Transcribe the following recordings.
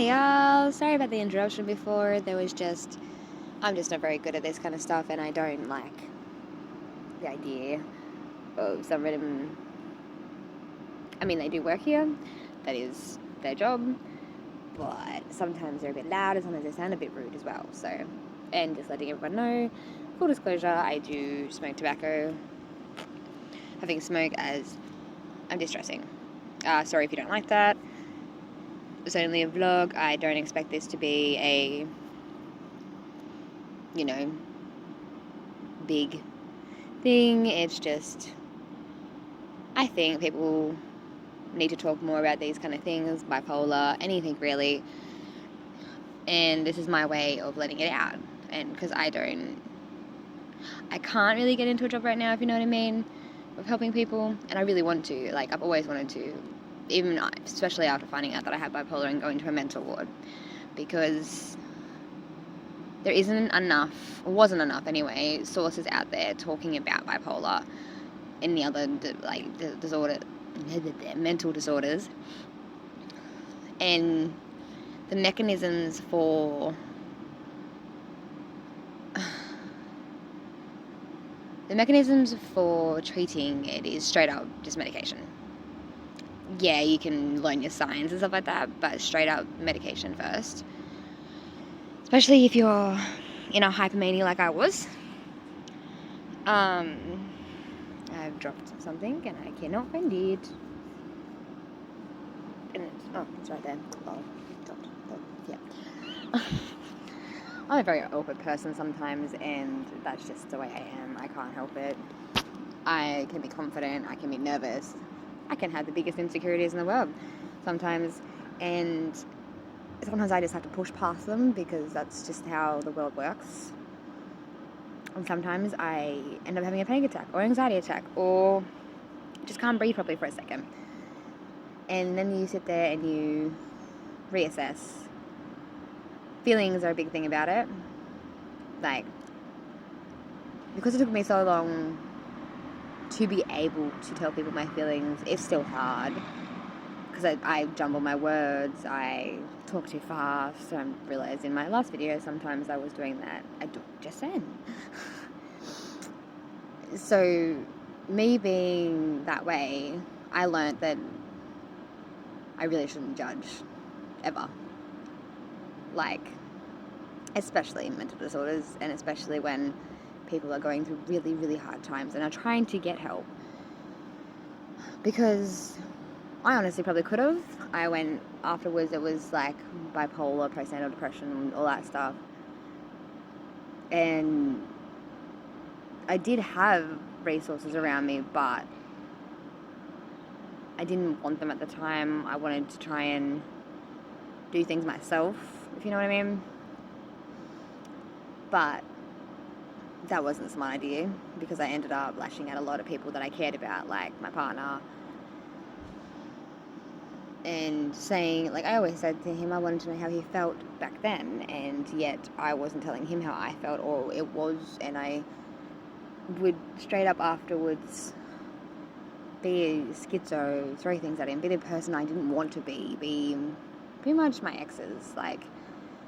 Hey y'all, sorry about the interruption before. I'm just not very good at this kind of stuff, and I don't like the idea of some random. I mean, they do work here, that is their job, but sometimes they're a bit loud and sometimes they sound a bit rude as well. So, and just letting everyone know, full disclosure, I do smoke tobacco. Having smoke as I'm distressing. Sorry if you don't like that. It's only a vlog. I don't expect this to be a, big thing. It's just, I think people need to talk more about these kind of things, bipolar, anything really. And this is my way of letting it out. And because I can't really get into a job right now, if you know what I mean, of helping people. And I really want to. Like, I've always wanted to, especially after finding out that I have bipolar and going to a mental ward. Because there wasn't enough anyway, sources out there talking about bipolar and the other, mental disorders. And the mechanisms for treating it is straight up just medication. Yeah, you can learn your signs and stuff like that, but straight up medication first. Especially if you're in a hypomania like I was. I've dropped something and I cannot find it. And it's right there. Yeah. I'm a very awkward person sometimes, and that's just the way I am. I can't help it. I can be confident, I can be nervous, I can have the biggest insecurities in the world sometimes, and sometimes I just have to push past them because that's just how the world works. And sometimes I end up having a panic attack or anxiety attack or just can't breathe properly for a second. And then you sit there and you reassess. Feelings are a big thing about it. Like, because it took me so long to be able to tell people my feelings, it's still hard. Because I jumble my words, I talk too fast. I realised in my last video sometimes I was doing that. I do just then. So, me being that way, I learnt that I really shouldn't judge, ever. Like, especially mental disorders, and especially when people are going through really, really hard times and are trying to get help. Because I honestly probably could have. I went afterwards, it was like bipolar, postnatal depression, all that stuff. And I did have resources around me, but I didn't want them at the time. I wanted to try and do things myself, if you know what I mean. But that wasn't a smart idea, because I ended up lashing out a lot of people that I cared about, like my partner. And saying, like, I always said to him I wanted to know how he felt back then, and yet I wasn't telling him how I felt, or it was, and I would straight up afterwards be schizo, throw things at him, be the person I didn't want to be pretty much my exes. Like,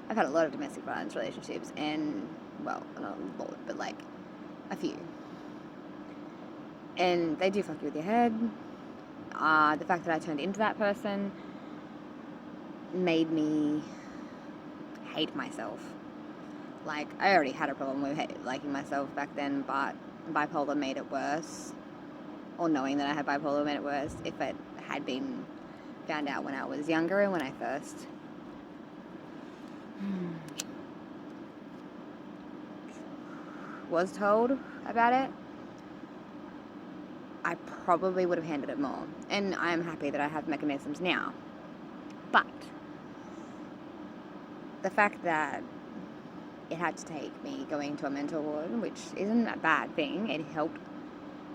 I've had a lot of domestic violence relationships, and, well, not a lot, but like a few. And they do fuck you with your head. The fact that I turned into that person made me hate myself. Like, I already had a problem with liking myself back then, but bipolar made it worse. Or knowing that I had bipolar made it worse if it had been found out when I was younger and when I first was told about it. I probably would have handled it more. And I'm happy that I have mechanisms now. But the fact that it had to take me going to a mental ward, which isn't a bad thing, it helped,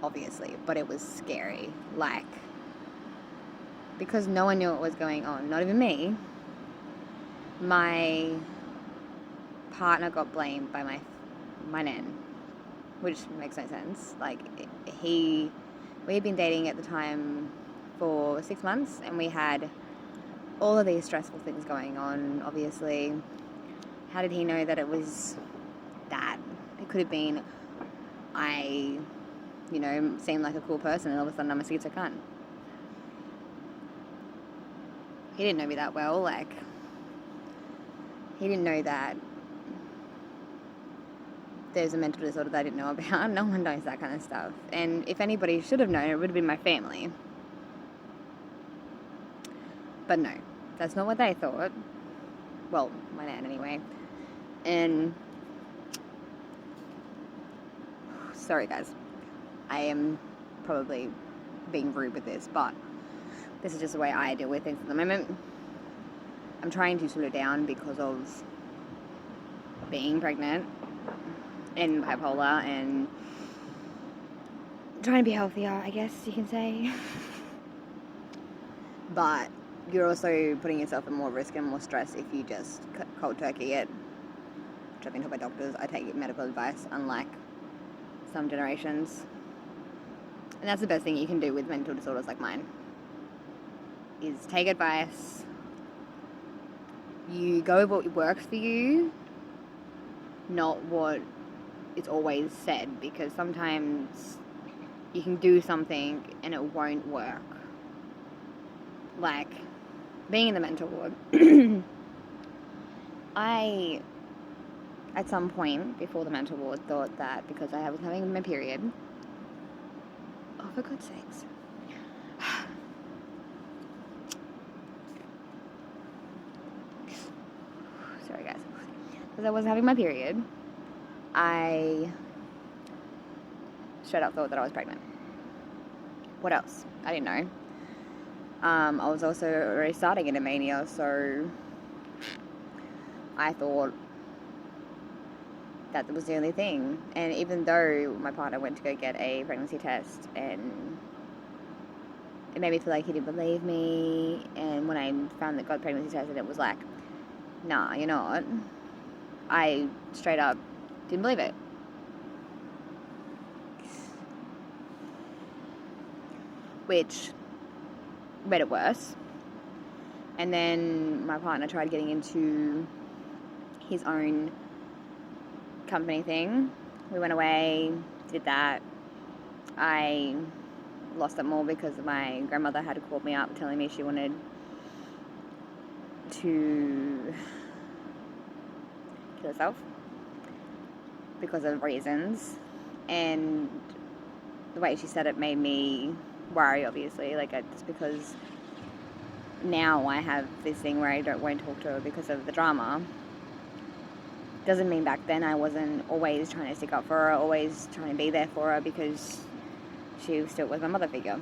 obviously, but it was scary. Like, because no one knew what was going on, not even me. My partner got blamed by my nan, which makes no sense. Like, we had been dating at the time for 6 months, and we had all of these stressful things going on, obviously. How did he know that it was that? It could have been I, seem like a cool person and all of a sudden I'm a schizo cunt. He didn't know me that well. Like, he didn't know that there's a mental disorder that I didn't know about. No one knows that kind of stuff. And if anybody should have known, it would have been my family. But no, that's not what they thought. Well, my nan anyway. And sorry guys, I am probably being rude with this, but this is just the way I deal with things at the moment. I'm trying to slow down because of being pregnant and bipolar and trying to be healthier, I guess you can say. But you're also putting yourself at more risk and more stress if you just cold turkey it, which I've been told by doctors. I take medical advice, unlike some generations. And that's the best thing you can do with mental disorders like mine, is take advice. You go with what works for you, not what is always said, because sometimes you can do something and it won't work. Like, being in the mental ward, I, at some point before the mental ward, thought that because I was having my period, oh, for God's sakes, sorry guys, because I was having my period, I straight up thought that I was pregnant. What else? I didn't know. I was also already starting in a mania, so I thought that was the only thing. And even though my partner went to go get a pregnancy test, and it made me feel like he didn't believe me, and when I found that got pregnancy tested, it was like, nah, you're not. I straight up didn't believe it. Which made it worse. And then my partner tried getting into his own company thing. We went away, did that. I lost it more because my grandmother had called me up telling me she wanted to kill herself because of reasons. And the way she said it made me worry, obviously. Like, it's because now I have this thing where I won't talk to her because of the drama. Doesn't mean back then I wasn't always trying to stick up for her, always trying to be there for her, because she still was my mother figure.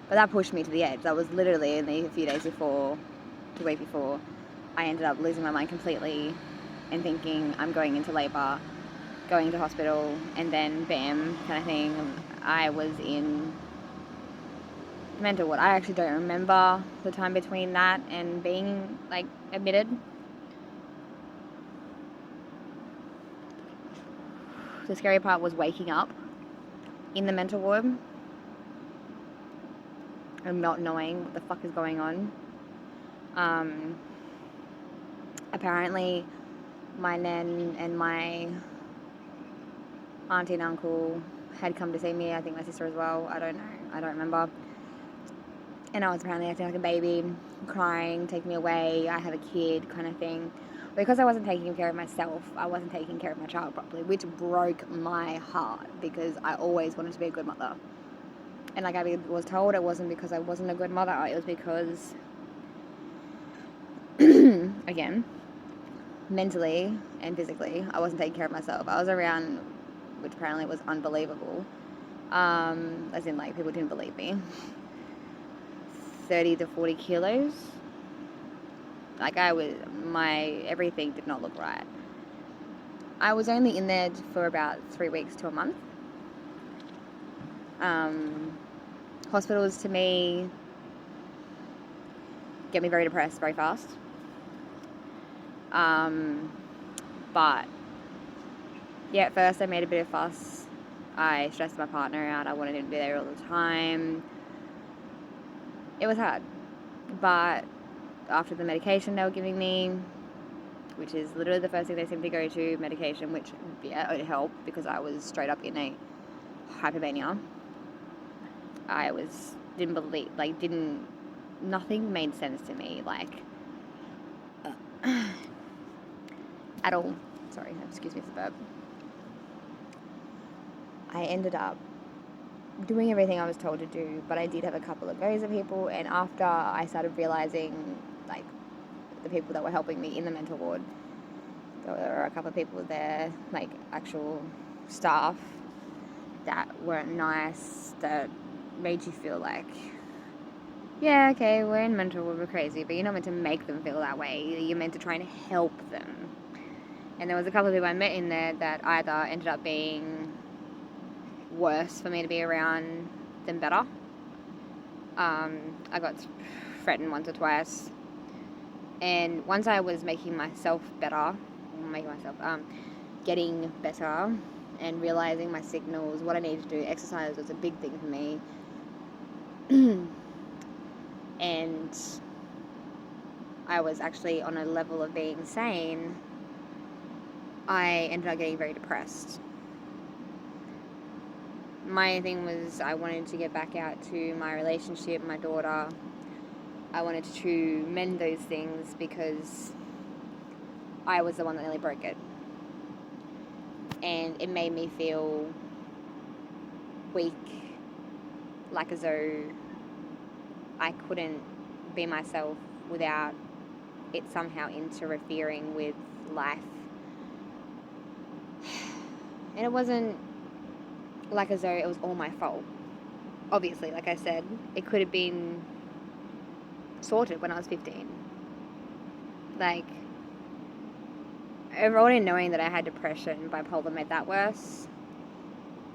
But that pushed me to the edge. That was literally only a few days before, the week before, I ended up losing my mind completely and thinking I'm going into labour, going to hospital, and then bam, kind of thing, I was in mental ward. I actually don't remember the time between that and being, like, admitted. The scary part was waking up in the mental ward and not knowing what the fuck is going on. Apparently, my nan and my auntie and uncle had come to see me. I think my sister as well. I don't know. I don't remember. And I was apparently acting like a baby, crying, take me away, I have a kid, kind of thing. Because I wasn't taking care of myself, I wasn't taking care of my child properly, which broke my heart because I always wanted to be a good mother. And like I was told, it wasn't because I wasn't a good mother, it was because, again, mentally and physically, I wasn't taking care of myself. I was around, which apparently was unbelievable, as in, like, people didn't believe me, 30 to 40 kilos. Like, everything did not look right. I was only in there for about 3 weeks to a month. Hospitals, to me, get me very depressed very fast. But, yeah, at first I made a bit of fuss. I stressed my partner out. I wanted him to be there all the time. It was hard. But after the medication they were giving me, which is literally the first thing they seem to go to, medication, which, yeah, it helped because I was straight up in a hypomania. Nothing made sense to me, at all. Sorry, excuse me for the burp. I ended up doing everything I was told to do, but I did have a couple of goes at people, and after I started realising, the people that were helping me in the mental ward, there were a couple of people there, actual staff, that weren't nice, that made you feel like, yeah, okay, we're in mental ward, we're crazy, but you're not meant to make them feel that way. You're meant to try and help them. And there was a couple of people I met in there that either ended up being worse for me to be around than better. I got threatened once or twice. And once I was getting better and realising my signals, what I needed to do, exercise was a big thing for me. And I was actually on a level of being sane, I ended up getting very depressed. My thing was I wanted to get back out to my relationship, my daughter. I wanted to mend those things because I was the one that nearly broke it. And it made me feel weak, like as though I couldn't be myself without it somehow interfering with life. And it wasn't like as though it was all my fault. Obviously, like I said, it could have been sorted when I was 15. Overall, in knowing that I had depression, bipolar made that worse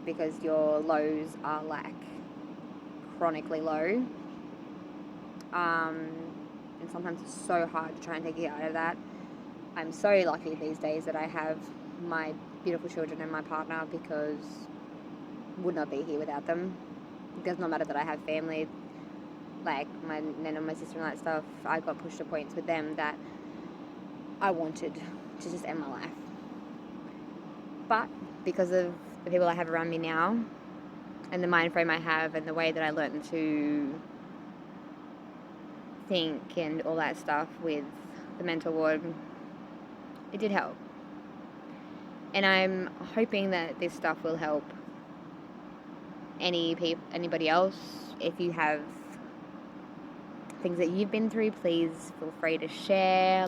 because your lows are chronically low. And sometimes it's so hard to try and take you out of that. I'm so lucky these days that I have my beautiful children and my partner, because would not be here without them. It does not matter that I have family, like my nan and my sister and that stuff. I got pushed to points with them that I wanted to just end my life. But because of the people I have around me now and the mind frame I have and the way that I learned to think and all that stuff with the mental ward, it did help. And I'm hoping that this stuff will help anybody else. If you have things that you've been through, please feel free to share.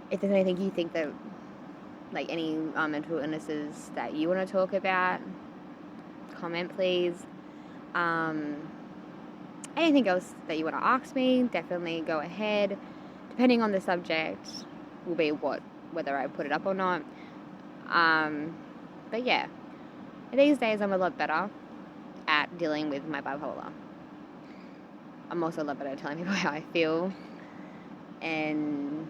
If there's anything you think that, any mental illnesses that you want to talk about, comment please. Anything else that you want to ask me, definitely go ahead. Depending on the subject will be whether I put it up or not. But yeah, these days I'm a lot better at dealing with my bipolar. I'm also a lot better at telling people how I feel. And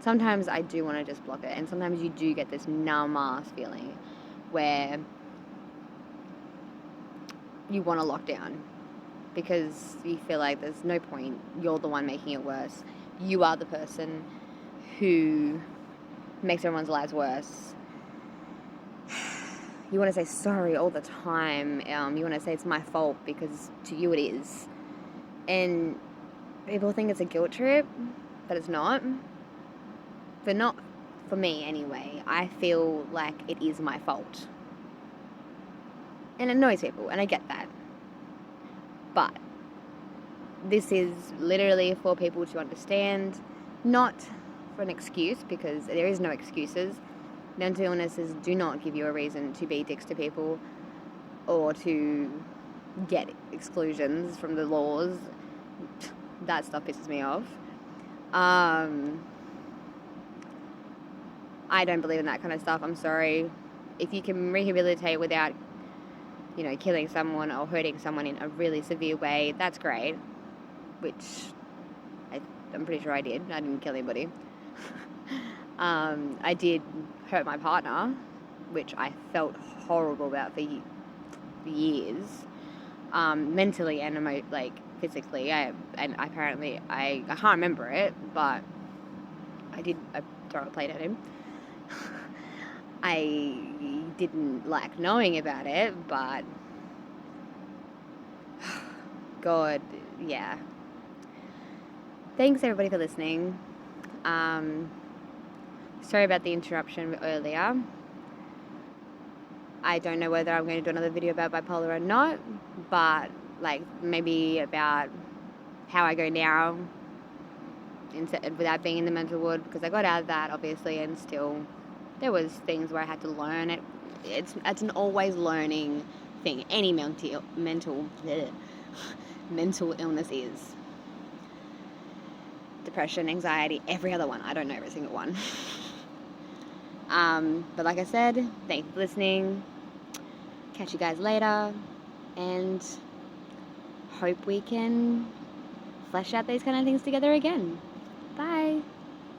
sometimes I do want to just block it. And sometimes you do get this numb-ass feeling where you want to lock down because you feel like there's no point. You're the one making it worse. You are the person who makes everyone's lives worse. You want to say sorry all the time. You want to say it's my fault because to you it is. And people think it's a guilt trip, but it's not. But not for me anyway. I feel like it is my fault. And it annoys people, and I get that. But this is literally for people to understand, not for an excuse, because there is no excuses. Mental illnesses do not give you a reason to be dicks to people or to get exclusions from the laws. That stuff pisses me off. I don't believe in that kind of stuff. I'm sorry. If you can rehabilitate without, killing someone or hurting someone in a really severe way, that's great. Which I'm pretty sure I did. I didn't kill anybody. I did hurt my partner, which I felt horrible about for years, mentally and physically. physically. And apparently I can't remember it, but I throw a plate at him. I didn't like knowing about it, but God, yeah. Thanks everybody for listening. Sorry about the interruption earlier. I don't know whether I'm going to do another video about bipolar or not, but like maybe about how I go now without being in the mental ward, because I got out of that obviously, and still there was things where I had to learn it. It's an always learning thing. Any mental illness is. Depression, anxiety, every other one. I don't know every single one. But like I said, thanks for listening. Catch you guys later, and hope we can flesh out these kind of things together again.